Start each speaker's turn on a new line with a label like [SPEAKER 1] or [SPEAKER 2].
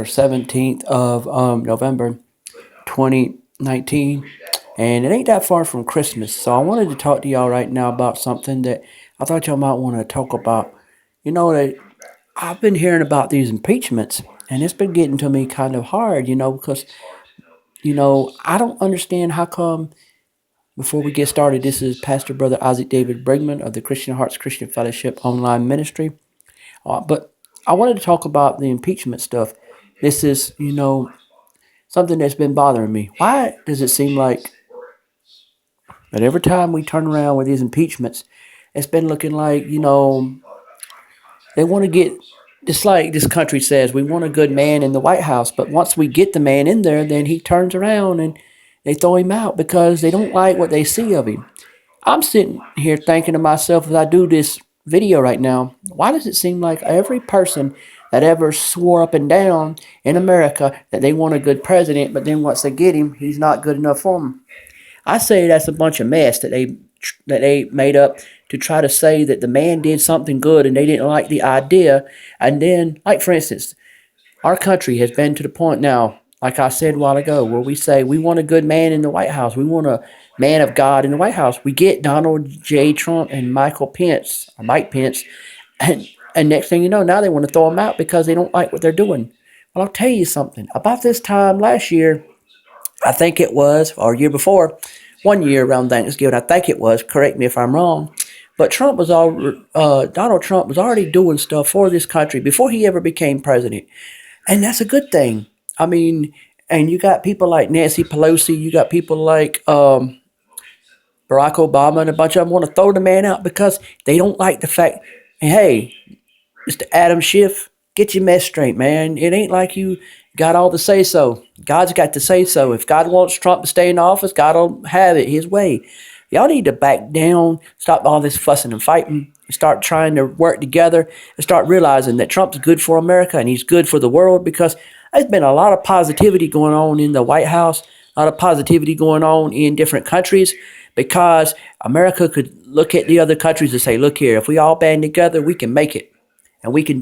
[SPEAKER 1] 17th of November 2019, and it ain't that far from Christmas. So I wanted to talk to y'all right now about something that I thought y'all might want to talk about. That I've been hearing about these impeachments, and it's been getting to me kind of hard, because I don't understand how come. Before we get started, this is Pastor Brother Isaac David Brigmond of the Christian Hearts Christian Fellowship online ministry. But I wanted to talk about the impeachment stuff. This is, something that's been bothering me. Why does it seem like that every time we turn around with these impeachments, it's been looking like, they want to get, just like this country says, we want a good man in the White House. But once we get the man in there, then he turns around and they throw him out because they don't like what they see of him. I'm sitting here thinking to myself as I do this video right now, why does it seem like every person that ever swore up and down in America that they want a good president, but then once they get him, he's not good enough for them? I say that's a bunch of mess that they made up to try to say that the man did something good and they didn't like the idea. And then, like for instance, our country has been to the point now, like I said a while ago, where we say we want a good man in the White House. We want a man of God in the White House. We get Donald J. Trump and Mike Pence, and next thing you know, now they want to throw them out because they don't like what they're doing. Well, I'll tell you something. About this time last year, I think it was, or year before, one year around Thanksgiving, I think it was, correct me if I'm wrong, but Donald Trump was already doing stuff for this country before he ever became president. And that's a good thing. I mean, and you got people like Nancy Pelosi, you got people like Barack Obama, and a bunch of them want to throw the man out because they don't like the fact, hey, Mr. Adam Schiff, get your mess straight, man. It ain't like you got all the say-so. God's got the say-so. If God wants Trump to stay in office, God will have it his way. Y'all need to back down, stop all this fussing and fighting, and start trying to work together, and start realizing that Trump's good for America and he's good for the world, because there's been a lot of positivity going on in the White House, a lot of positivity going on in different countries, because America could look at the other countries and say, look here, if we all band together, we can make it. And we can